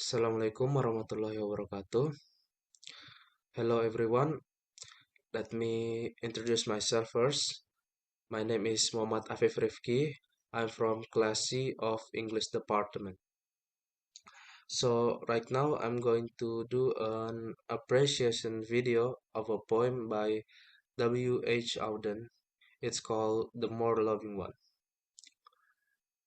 Assalamualaikum warahmatullahi wabarakatuh. Hello everyone. Let me introduce myself first. My name is Muhammad Afif Rifqy. I'm from Class C of English Department. So right now I'm going to do an appreciation video of a poem by W.H. Auden. It's called The More Loving One.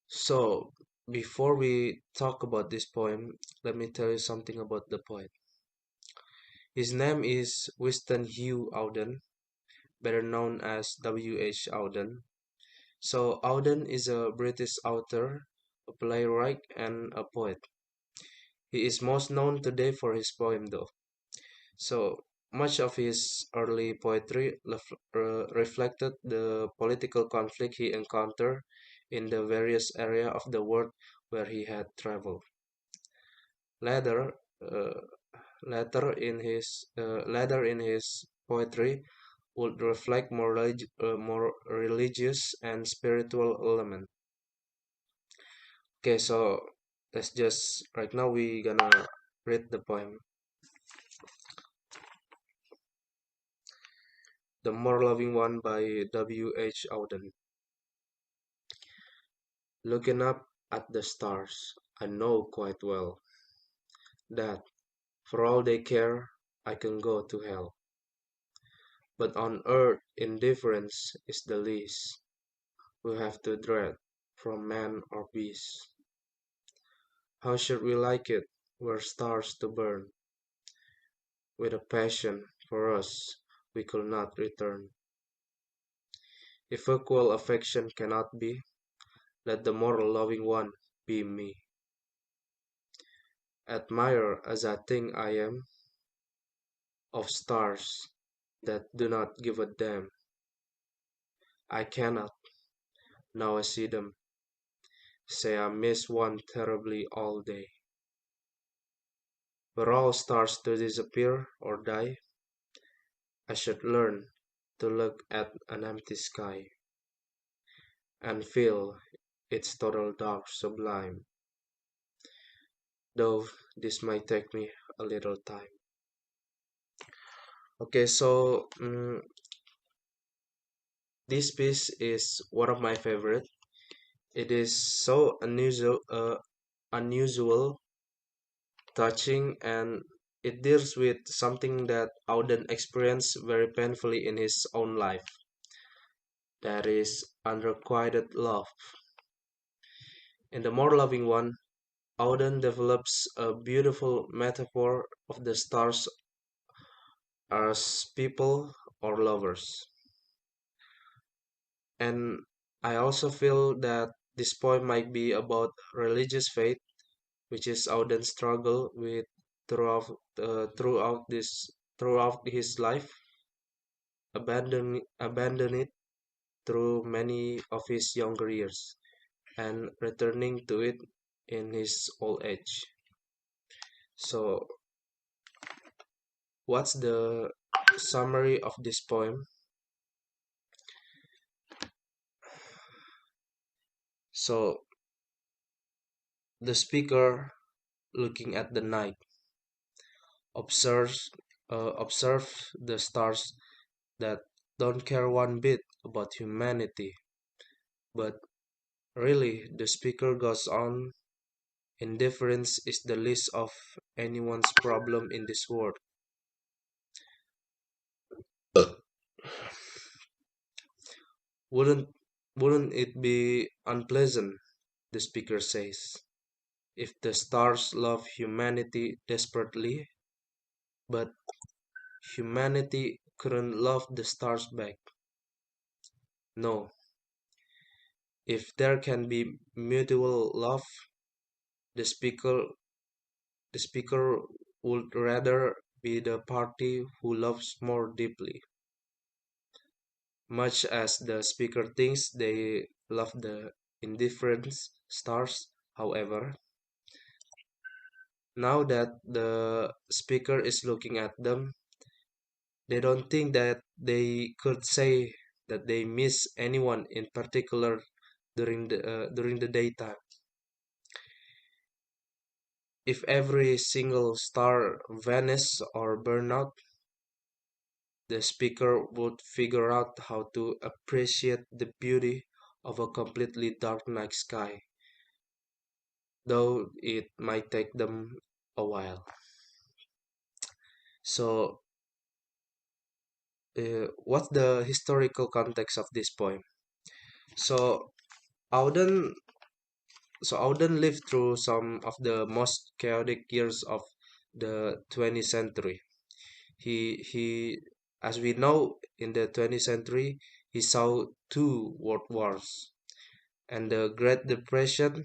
So before we talk about this poem, let me tell you something about the poet. His name is Winston Hugh Auden, better known as W.H. Auden. So Auden is a British author, a playwright, and a poet. He is most known today for his poem though. So much of his early poetry reflected the political conflict he encountered in the various areas of the world where he had traveled. Later, uh, later in his poetry would reflect more religious and spiritual element. Okay, so let's just right now we gonna read the poem. The More Loving One by W.H. Auden. Looking up at the stars, I know quite well that for all they care, I can go to hell. But on earth, indifference is the least we have to dread from man or beast. How should we like it were stars to burn with a passion for us we could not return? If equal affection cannot be, let the more loving one be me. Admire as I think I am of stars that do not give a damn. I cannot, now I see them, say I miss one terribly all day. Were all stars to disappear or die, I should learn to look at an empty sky and feel its total dark sublime, though this might take me a little time. Okay, so this piece is one of my favorite. It is so unusual, touching, and it deals with something that Auden experienced very painfully in his own life. That is unrequited love. In the more loving one, Auden develops a beautiful metaphor of the stars as people or lovers. And I also feel that this poem might be about religious faith, which is Auden's struggle with throughout throughout his life, abandon it through many of his younger years, and returning to it in his old age. So, what's the summary of this poem? So, the speaker, looking at the night, observes observe the stars that don't care one bit about humanity. But really, the speaker goes on, indifference is the least of anyone's problem in this world. Wouldn't wouldn't it be unpleasant, the speaker says, if the stars love humanity desperately, but humanity couldn't love the stars back? No. If there can be mutual love, the speaker the speaker would rather be the party who loves more deeply. Much as the speaker thinks they love the indifferent stars, however, now that the speaker is looking at them, they don't think that they could say that they miss anyone in particular during the daytime. If every single star vanished or burned out, the speaker would figure out how to appreciate the beauty of a completely dark night sky, though it might take them a while. So, what's the historical context of this poem? So, Auden, Auden lived through some of the most chaotic years of the 20th century. He, as we know, in the 20th century, he saw two world wars and the Great Depression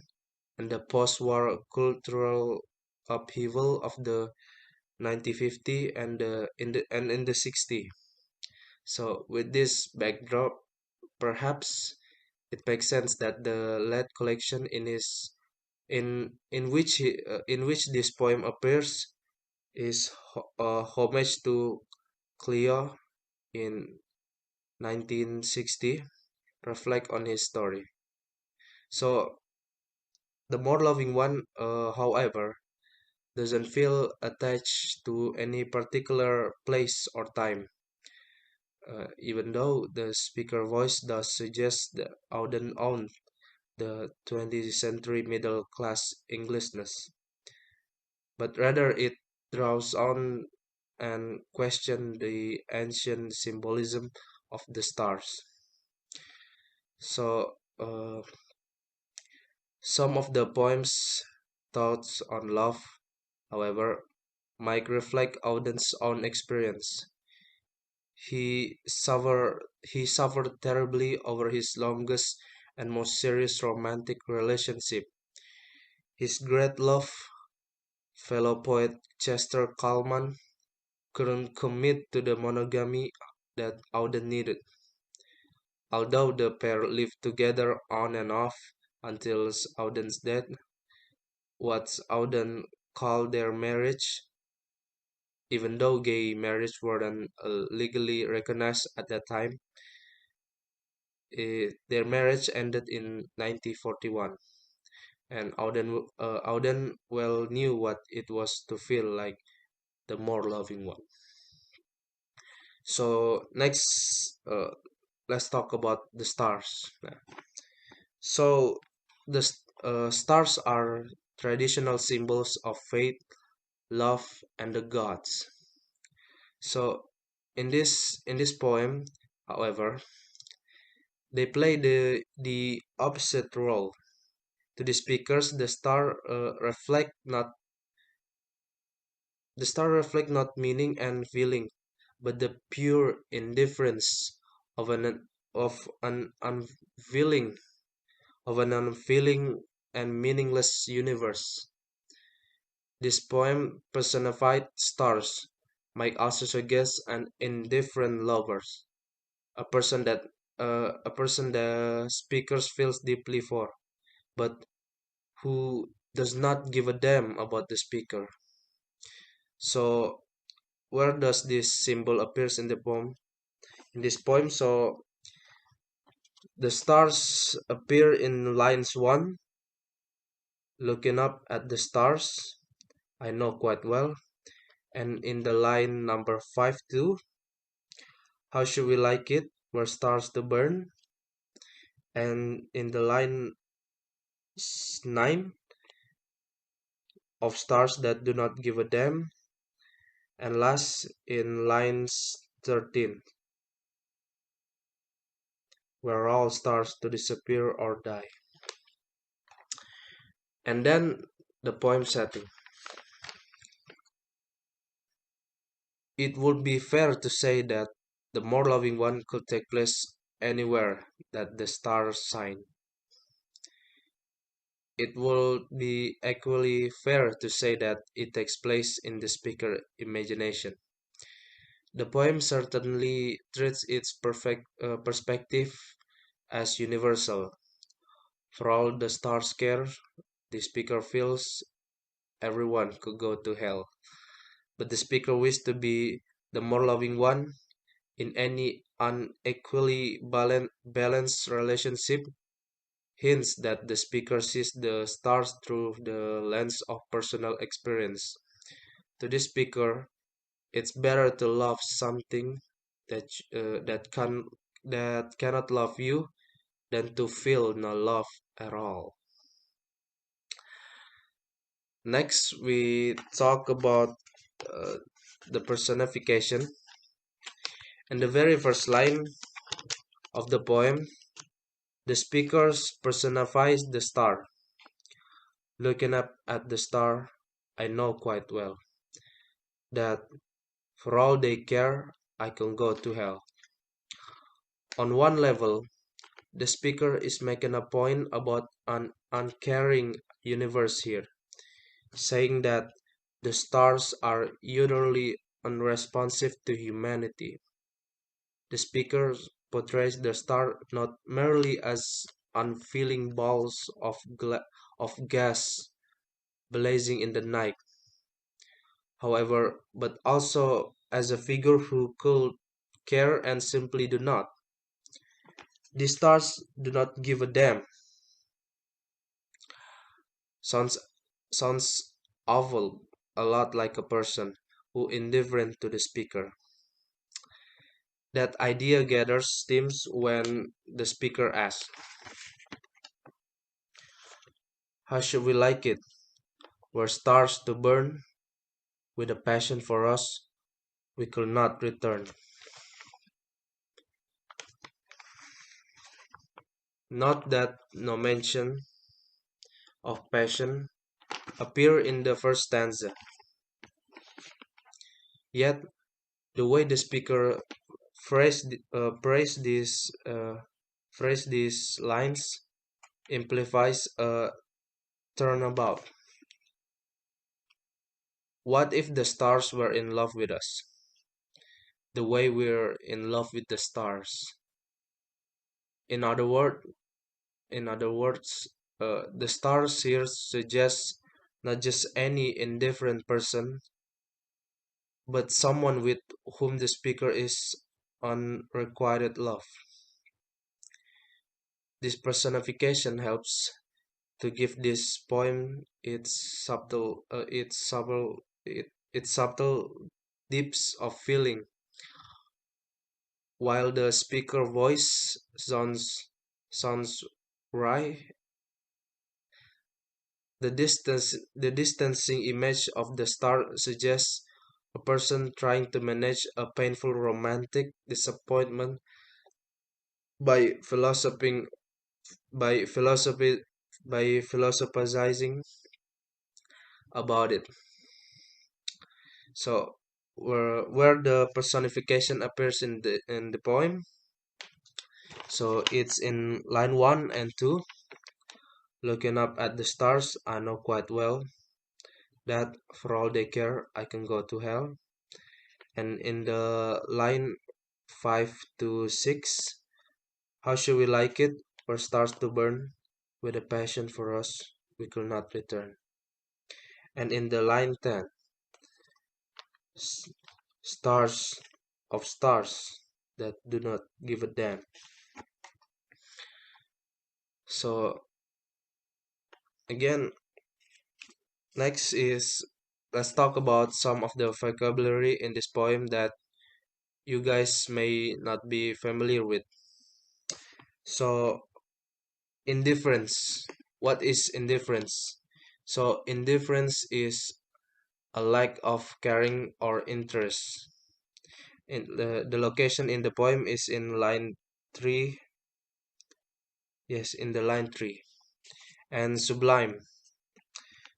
and the post-war cultural upheaval of the 1950 and in the 60s. So with this backdrop, perhaps it makes sense that the lead collection in which this poem appears is a homage to Cleo in 1960, reflect on his story. So the more loving one, however, doesn't feel attached to any particular place or time, even though the speaker voice does suggest the Auden owned the 20th century middle class Englishness, but rather it draws on and question the ancient symbolism of the stars. So, some of the poem's thoughts on love, however, might reflect Auden's own experience. He suffered terribly over his longest and most serious romantic relationship. His great love, fellow poet Chester Kallman, couldn't commit to the monogamy that Auden needed. Although the pair lived together on and off until Auden's death, what Auden called their marriage, even though gay marriage weren't legally recognized at that time, their marriage ended in 1941, and Auden well knew what it was to feel like the more loving one. So next, let's talk about the stars. So the stars are traditional symbols of faith, love, and the gods. So in this poem, however, they play the opposite role. To the speakers, the star reflect not meaning and feeling, but the pure indifference of an unfeeling unfeeling and meaningless universe. This poem personified stars might also suggest an indifferent lovers, a person the speakers feels deeply for, but who does not give a damn about the speaker. So where does this symbol appears in the poem? In this poem, so the stars appear in lines 1, looking up at the stars, I know quite well, and in the line number 5 too, how should we like it, where stars to burn, and in the line 9, of stars that do not give a damn, and last in lines 13, where all stars to disappear or die. And then the poem setting. It would be fair to say that the more loving one could take place anywhere that the stars shine. It would be equally fair to say that it takes place in the speaker imagination. The poem certainly treats its perspective as universal. For all the stars care, the speaker feels everyone could go to hell. But the speaker wished to be the more loving one in any unequally balanced relationship. hints that the speaker sees the stars through the lens of personal experience. To the speaker, it's better to love something that uh, that can that cannot love you than to feel no love at all. Next, we talk about uh, the personification. In the very first line of the poem, the speaker personifies the star. Looking up at the star, I know quite well that for all they care, I can go to hell. On one level, the speaker is making a point about an uncaring universe here, saying that the stars are utterly unresponsive to humanity. The speaker portrays the star not merely as unfeeling balls of gas blazing in the night, however, but also as a figure who could care and simply do not. The stars do not give a damn. Sounds sounds awful, a lot like a person who indifferent to the speaker. That idea gathers steams when the speaker asks, "How should we like it? Were stars to burn with a passion for us we could not return." Not that no mention of passion appear in the first stanza, yet the way the speaker phrase these lines implies a turnabout. What if the stars were in love with us, the way we're in love with the stars? In other word, in other words, the stars here suggests not just any indifferent person, but someone with whom the speaker is unrequited love. This personification helps to give this poem its subtle dips of feeling. While the speaker voice sounds wry, the distancing image of the star suggests a person trying to manage a painful romantic disappointment by philosophizing by philosophy by philosophizing about it. So where the personification appears in the poem. So it's in line 1 and 2. Looking up at the stars, I know quite well that for all they care, I can go to hell. And in the line 5 to 6, how should we like it for stars to burn with a passion for us we could not return? And in the line 10, stars of stars that do not give a damn. So again, next is let's talk about some of the vocabulary in this poem that you guys may not be familiar with. So indifference. What is indifference? So indifference is a lack of caring or interest. In the location in the poem is in line 3. Yes, in the line 3. And sublime.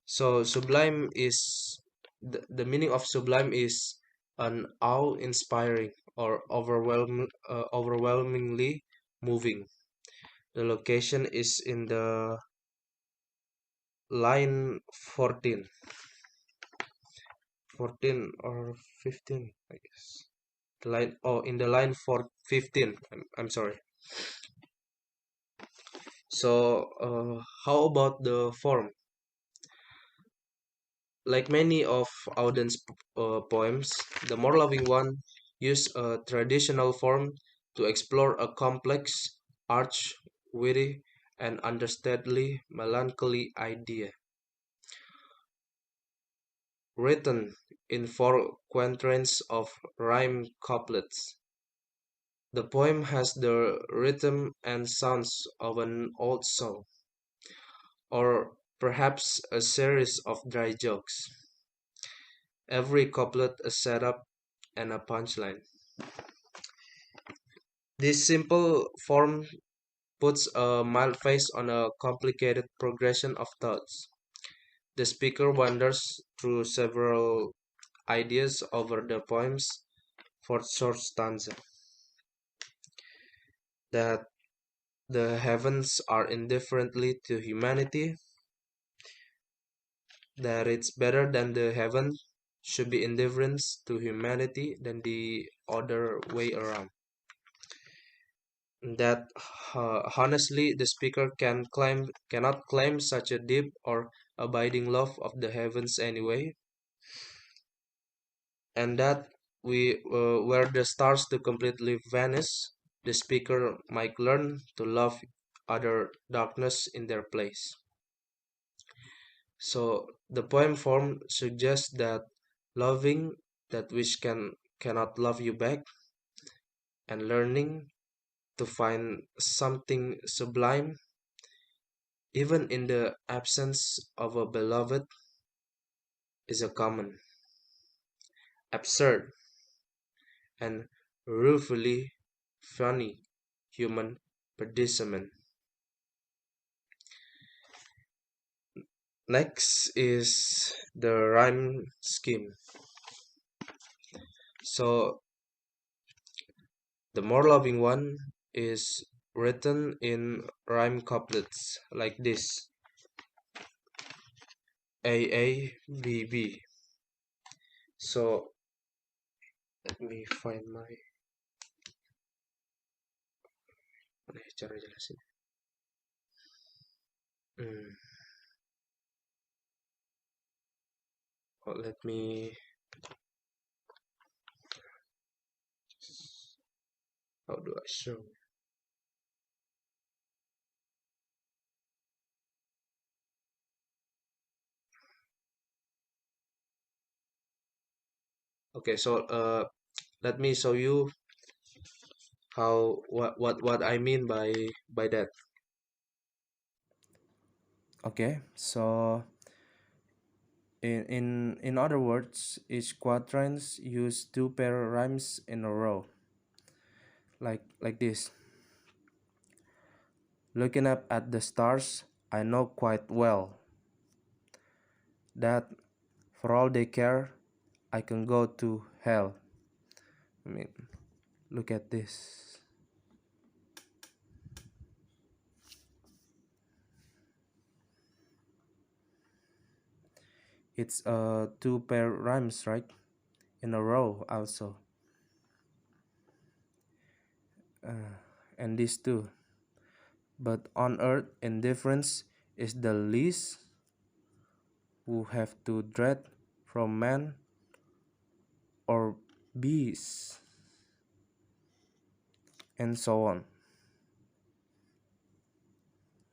So sublime is the meaning of sublime is an awe-inspiring or overwhelmingly moving. The location is in the line 14, 14 or 15, I guess. The line, oh, in the line for 15. I'm sorry. So, how about the form? Like many of Auden's poems, the more loving one used a traditional form to explore a complex, arch, witty, an understandably melancholy idea. Written in 4 quatrains of rhyme couplets, the poem has the rhythm and sounds of an old song, or perhaps a series of dry jokes, every couplet a setup and a punchline. This simple form puts a mild face on a complicated progression of thoughts. The speaker wanders through several ideas over the poem's fourth short stanza, that the heavens are indifferently to humanity, that it's better than the heaven should be indifference to humanity than the other way around. That honestly the speaker cannot claim such a deep or abiding love of the heavens anyway, and that we were the stars to completely vanish, the speaker might learn to love other darkness in their place. So the poem form suggests that loving that which cannot love you back, and learning to find something sublime even in the absence of a beloved is a common, absurd, and ruefully funny human predicament. Next is the rhyme scheme. So the more loving one is written in rhyme couplets like this: A A B B. So let me find my cara jelasin. Hmm. Oh, let me. How do I show? Okay, so let me show you how what I mean by that. Okay, so in other words, each quatrains use two pair rhymes in a row, like this. Looking up at the stars, I know quite well that for all they care, I can go to hell. I mean, look at this. It's two pair rhymes, right? In a row also. And these two. But on earth indifference is the least who have to dread from man or beast, and so on.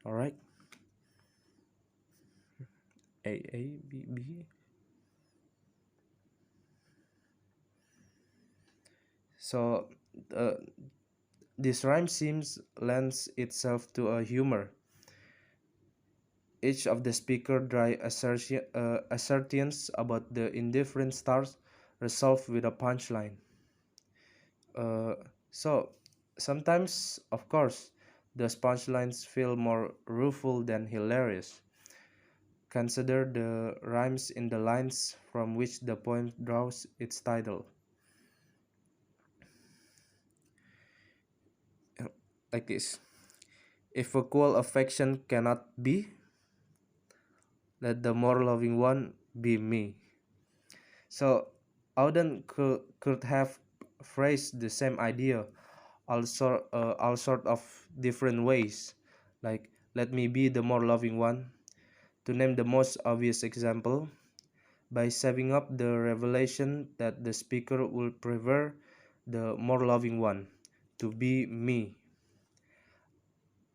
Alright? A B B. So uh, this rhyme seems lends itself to a humor. Each of the speaker dry assertions about the indifferent stars resolved with a punchline. Uh, so sometimes, of course, those punchlines feel more rueful than hilarious. Consider the rhymes in the lines from which the poem draws its title. Like this: if equal affection cannot be, let the more loving one be me. So Auden could have phrased the same idea all sort of different ways, like let me be the more loving one, to name the most obvious example, by saving up the revelation that the speaker will prefer the more loving one to be me,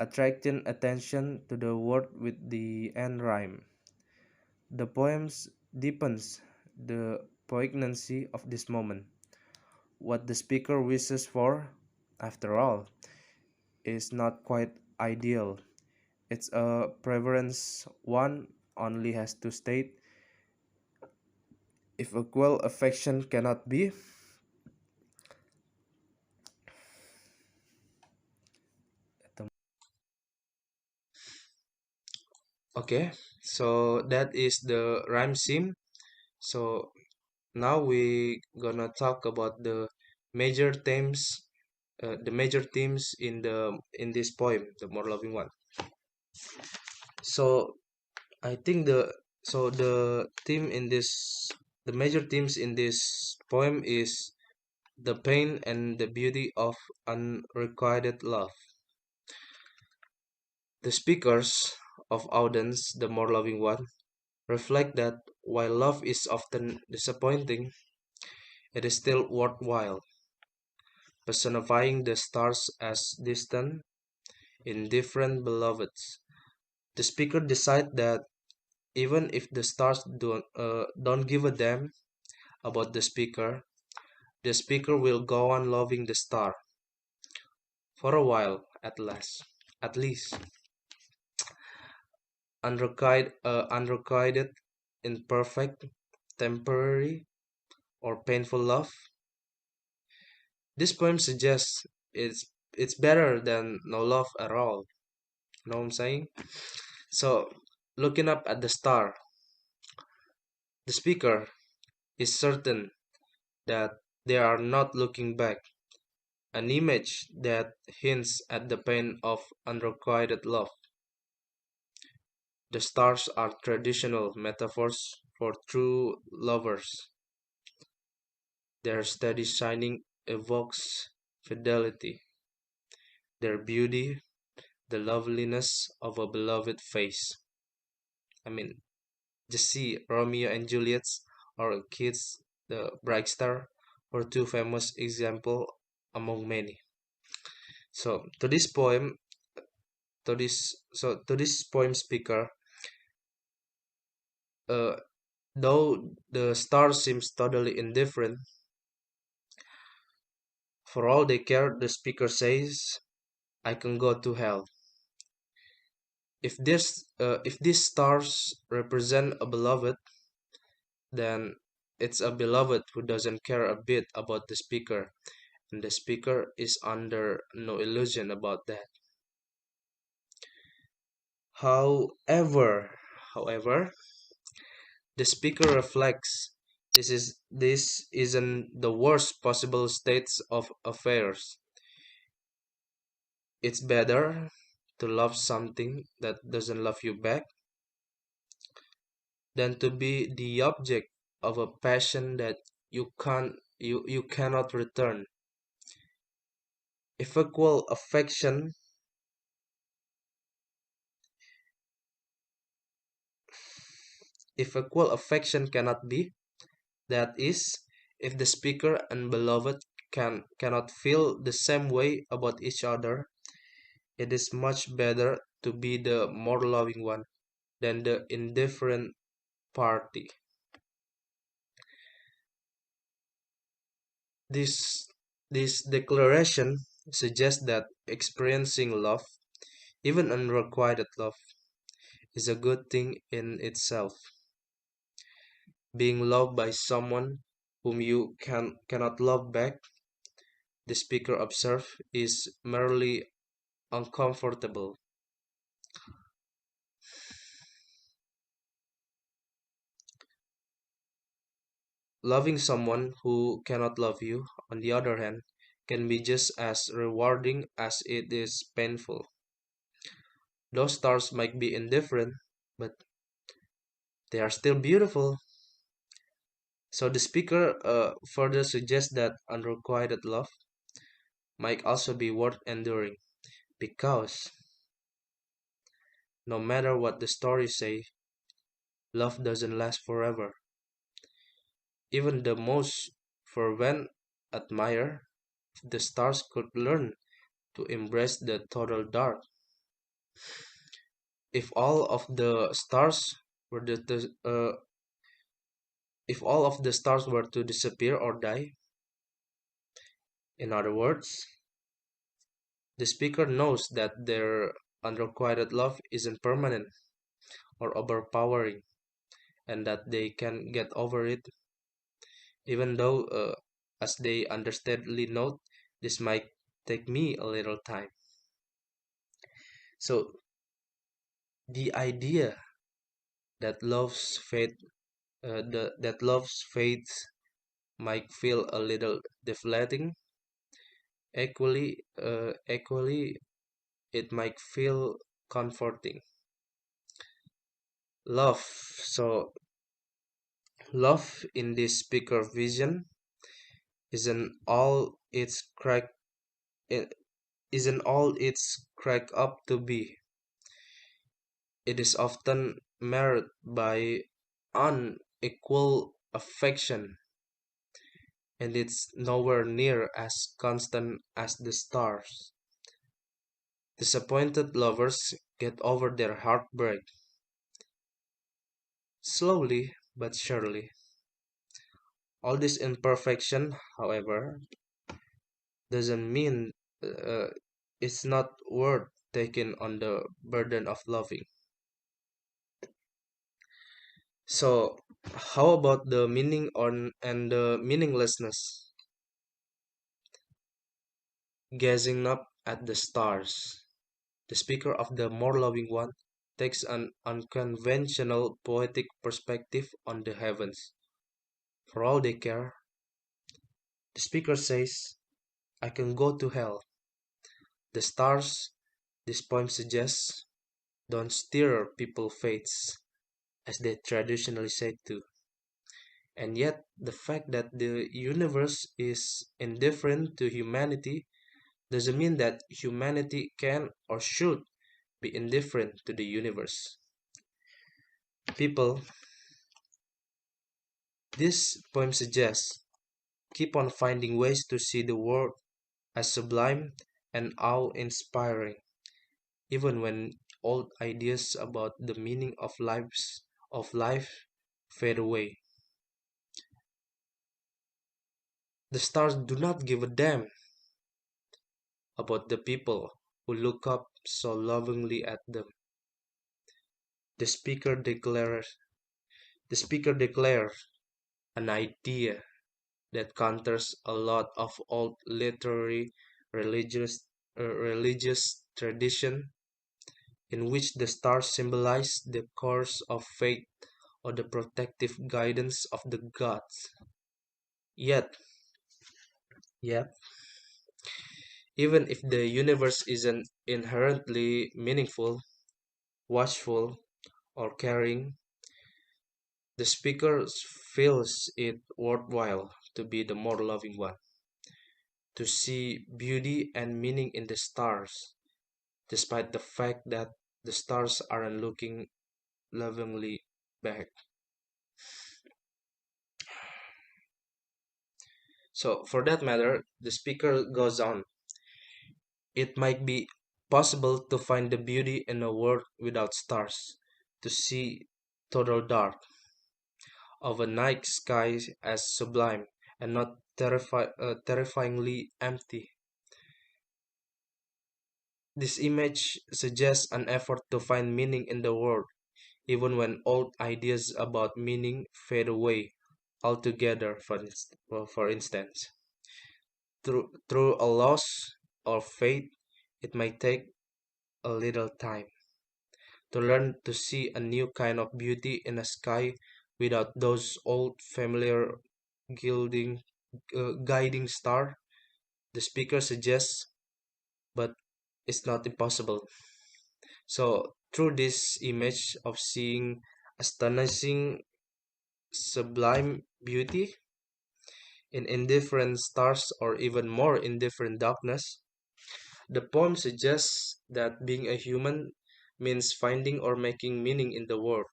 attracting attention to the word with the end rhyme. The poem deepens the poignancy of this moment. What the speaker wishes for, after all, is not quite ideal. It's a preference one only has to state. If equal affection cannot be, okay, so that is the rhyme scheme. So now we gonna talk about the major themes in this poem, the more loving one. So I think the major themes in this poem is the pain and the beauty of unrequited love. The speakers of Auden's The More Loving One reflect that while love is often disappointing, it is still worthwhile, personifying the stars as distant, indifferent beloveds. The speaker decides that even if the stars don't give a damn about the speaker will go on loving the star for a while at least. Unrequited, imperfect, temporary, or painful love. This poem suggests it's better than no love at all. You know what I'm saying? So, looking up at the star, the speaker is certain that they are not looking back, an image that hints at the pain of unrequited love. The stars are traditional metaphors for true lovers. Their steady shining evokes fidelity, their beauty, the loveliness of a beloved face. I mean, just see Romeo and Juliet's or Keats, the Bright Star, or two famous example among many. So to this poem speaker, uh, though the star seems totally indifferent, for all they care, the speaker says, "I can go to hell." If these stars represent a beloved, then it's a beloved who doesn't care a bit about the speaker, and the speaker is under no illusion about that. However, the speaker reflects this isn't the worst possible states of affairs. It's better to love something that doesn't love you back than to be the object of a passion that you cannot return. If equal affection if equal affection cannot be, that is, if the speaker and beloved cannot feel the same way about each other, it is much better to be the more loving one than the indifferent party. This this declaration suggests that experiencing love, even unrequited love, is a good thing in itself. Being loved by someone whom you cannot love back, the speaker observed, is merely uncomfortable. Loving someone who cannot love you, on the other hand, can be just as rewarding as it is painful. Those stars might be indifferent, but they are still beautiful. So the speaker further suggests that unrequited love might also be worth enduring because no matter what the stories say, love doesn't last forever. Even the most fervent admirer, if the stars could learn to embrace the total dark, If all of the stars were if all of the stars were to disappear or die, in other words, the speaker knows that their unrequited love isn't permanent or overpowering, and that they can get over it, even though, as they understandably note, this might take me a little time. So, the idea that love's fate might feel a little deflating. Equally, it might feel comforting. Love. So, love in this speaker vision isn't all it's it isn't all it's cracked up to be. It is often marred by unequal affection, and it's nowhere near as constant as the stars. Disappointed lovers get over their heartbreak slowly but surely. All this imperfection, however, doesn't mean uh, it's not worth taking on the burden of loving. So, how about the meaning on and the meaninglessness? Gazing up at the stars, the speaker of the more loving one takes an unconventional poetic perspective on the heavens. For all they care, the speaker says, I can go to hell. The stars, this poem suggests, don't steer people's fates, as they traditionally say to. And yet, the fact that the universe is indifferent to humanity doesn't mean that humanity can or should be indifferent to the universe. People, this poem suggests, keep on finding ways to see the world as sublime and awe-inspiring, even when old ideas about the meaning of life fade away. The stars do not give a damn about the people who look up so lovingly at them. The speaker declares the speaker declares an idea that counters a lot of old literary religious tradition in which the stars symbolize the course of fate or the protective guidance of the gods. Yet, yet, even if the universe isn't inherently meaningful, watchful, or caring, the speaker feels it worthwhile to be the more loving one, to see beauty and meaning in the stars, despite the fact that the stars aren't looking lovingly back. So, for that matter, the speaker goes on. It might be possible to find the beauty in a world without stars, to see total dark, of a night sky as sublime and not terrifyingly empty. This image suggests an effort to find meaning in the world, even when old ideas about meaning fade away altogether, for instance. Through a loss or fate, it might take a little time to learn to see a new kind of beauty in a sky without those old familiar gilding, guiding star, the speaker suggests, but it's not impossible. So, through this image of seeing astonishing, sublime beauty in indifferent stars or even more indifferent darkness, the poem suggests that being a human means finding or making meaning in the world,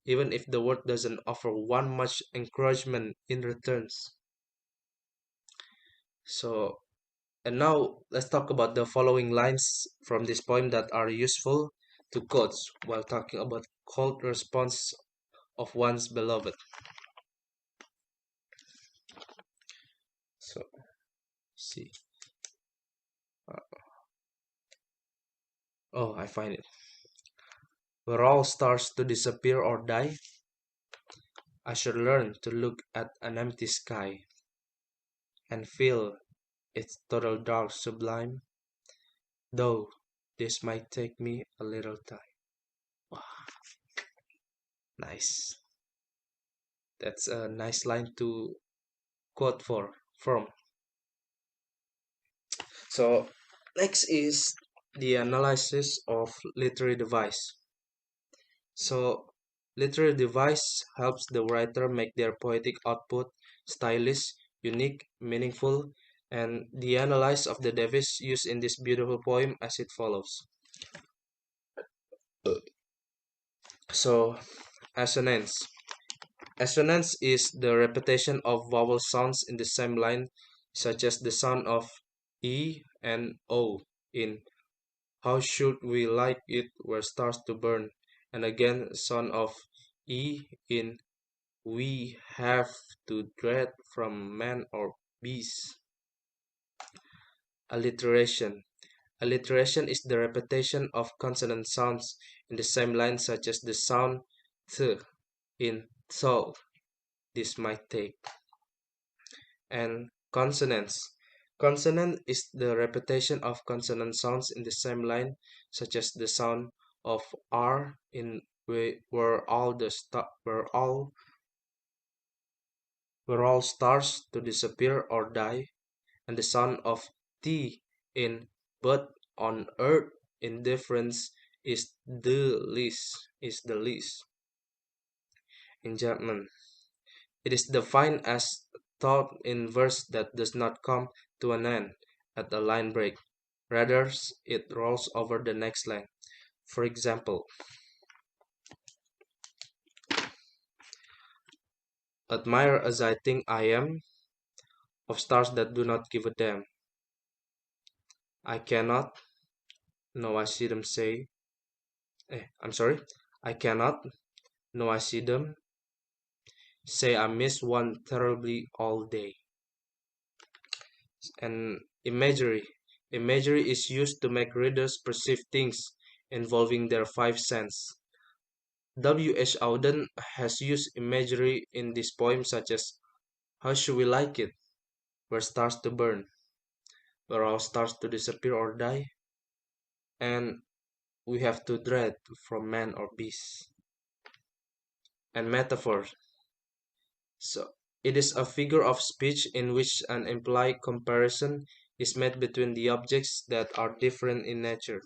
even if the world doesn't offer one much encouragement in returns. So, And now let's talk about the following lines from this poem that are useful to quotes while talking about cold response of one's beloved. So, see. Oh, I find it. Were all stars to disappear or die, I should learn to look at an empty sky and feel its total dark sublime, though this might take me a little time. Wow, nice. That's a nice line to quote from. So next is the analysis of literary device. So literary device helps the writer make their poetic output stylish, unique, meaningful, and the analysis of the device used in this beautiful poem as it follows. So assonance. Assonance is the repetition of vowel sounds in the same line, such as the sound of E and O in How Should We Like It Where Stars to Burn, and again sound of E in We Have to Dread from Man or Beast. Alliteration. Alliteration is the repetition of consonant sounds in the same line, such as the sound th in thou. This might take. And consonants. Consonant is the repetition of consonant sounds in the same line, such as the sound of R in where all the where all stars to disappear or die, and the sound of T in but on earth indifference is the least. Enchantment. It is defined as thought in verse that does not come to an end at a line break. Rather, it rolls over the next line. For example, admire as I think I am of stars that do not give a damn. I cannot, no, I see them say, I'm sorry, I cannot, no, I see them say I miss one terribly all day. And imagery. Imagery is used to make readers perceive things involving their five senses. W. H. Auden has used imagery in this poem such as How Should We Like It? Where Stars to Burn, Where All Stars to Disappear or Die, and We Have to Dread from Man or Beast. And metaphor. So it is a figure of speech in which an implied comparison is made between the objects that are different in nature.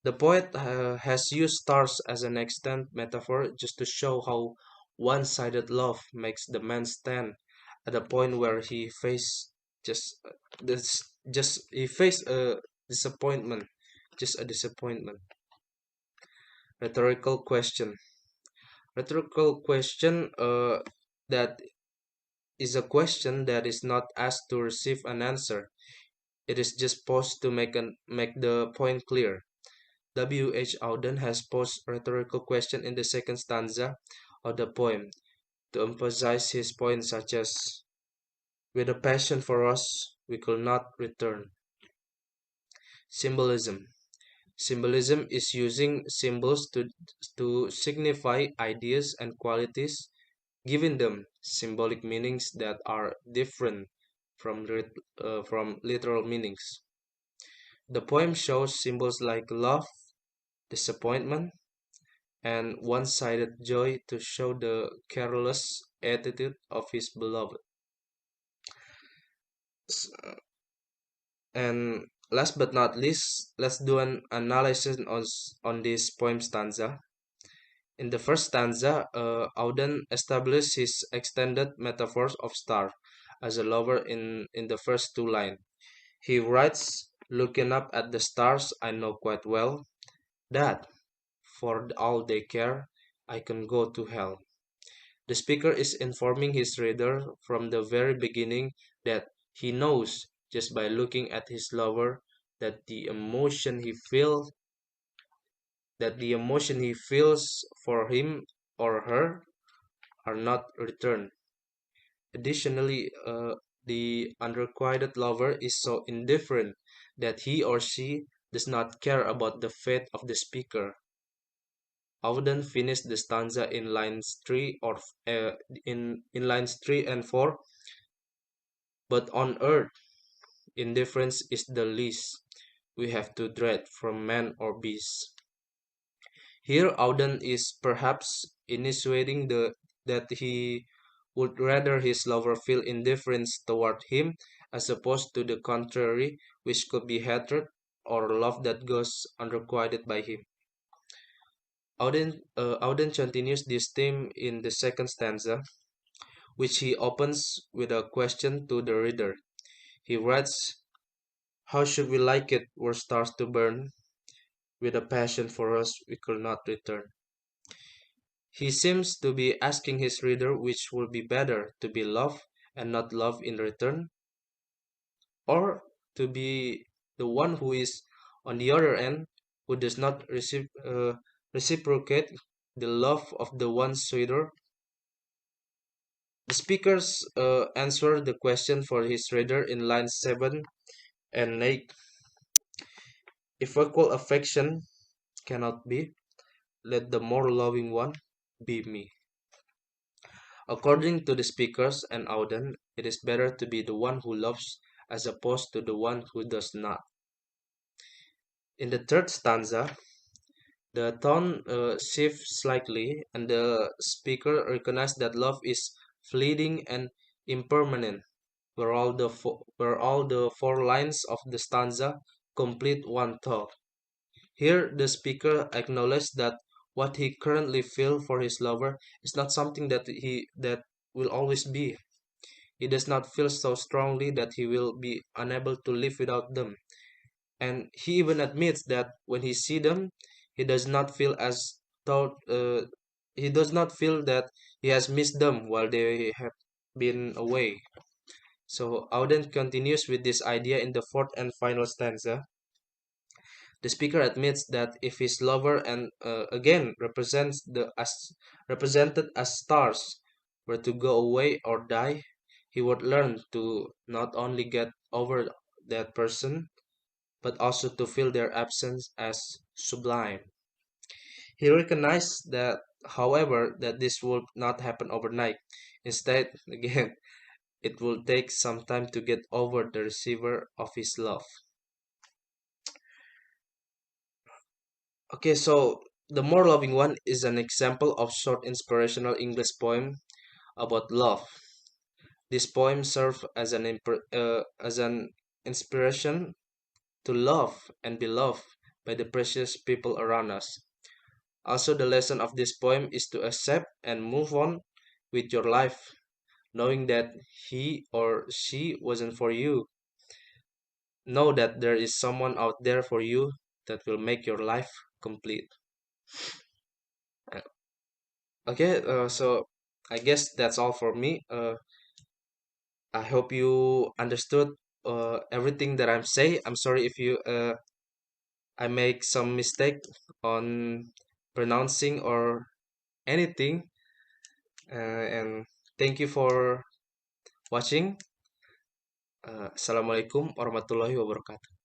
The poet has used stars as an extant metaphor just to show how one-sided love makes the man stand at a point where he face just this just he faced a disappointment, just a disappointment. Rhetorical question. Rhetorical question that is a question that is not asked to receive an answer. It is just posed to make the point clear. W. H. Auden has posed a rhetorical question in the second stanza of the poem to emphasize his point such as, with a passion for us, we could not return. Symbolism. Symbolism is using symbols to signify ideas and qualities, giving them symbolic meanings that are different from literal meanings. The poem shows symbols like love, disappointment, and one-sided joy to show the careless attitude of his beloved. And last but not least, let's do an analysis on this poem stanza. In the first stanza, Auden established his extended metaphors of star as a lover in the first two lines. He writes, looking up at the stars, I know quite well that, for all they care, I can go to hell. The speaker is informing his reader from the very beginning that he knows just by looking at his lover that the emotion he feels for him or her are not returned. Additionally, the unrequited lover is so indifferent that he or she does not care about the fate of the speaker. Auden finished the stanza in lines lines 3 and 4. But on earth, indifference is the least we have to dread from man or beast. Here, Auden is perhaps insinuating that he would rather his lover feel indifference toward him as opposed to the contrary, which could be hatred or love that goes unrequited by him. Auden continues this theme in the second stanza, which he opens with a question to the reader. He writes, "How should we like it were stars to burn with a passion for us we could not return?" He seems to be asking his reader which would be better, to be loved and not loved in return, or to be the one who is on the other end, who does not reciprocate the love of the one suitor. The speakers answer the question for his reader in lines 7 and 8. If equal affection cannot be, let the more loving one be me. According to the speakers and Auden, it is better to be the one who loves as opposed to the one who does not. In the third stanza, the tone shifts slightly, and the speaker recognizes that love is fleeting and impermanent, where all the four lines of the stanza complete one thought. Here, the speaker acknowledges that what he currently feels for his lover is not something that will always be. He does not feel so strongly that he will be unable to live without them. And he even admits that when he sees them, he does not feel as thought he does not feel that he has missed them while they have been away. So Auden continues with this idea in the fourth and final stanza. The speaker admits that if his lover and again represented as stars were to go away or die, he would learn to not only get over that person, but also to feel their absence as sublime. He recognized that, however, that this would not happen overnight. Instead, again, it will take some time to get over the receiver of his love. Okay, so The More Loving One is an example of short inspirational English poem about love. This poem serves as an inspiration to love and be loved by the precious people around us. Also, the lesson of this poem is to accept and move on with your life, knowing that he or she wasn't for you. Know that there is someone out there for you that will make your life complete. Uh, Okay, so I guess that's all for me. I hope you understood everything that I'm saying. I'm sorry if I make some mistake on pronouncing or anything. And thank you for watching. Assalamualaikum warahmatullahi wabarakatuh.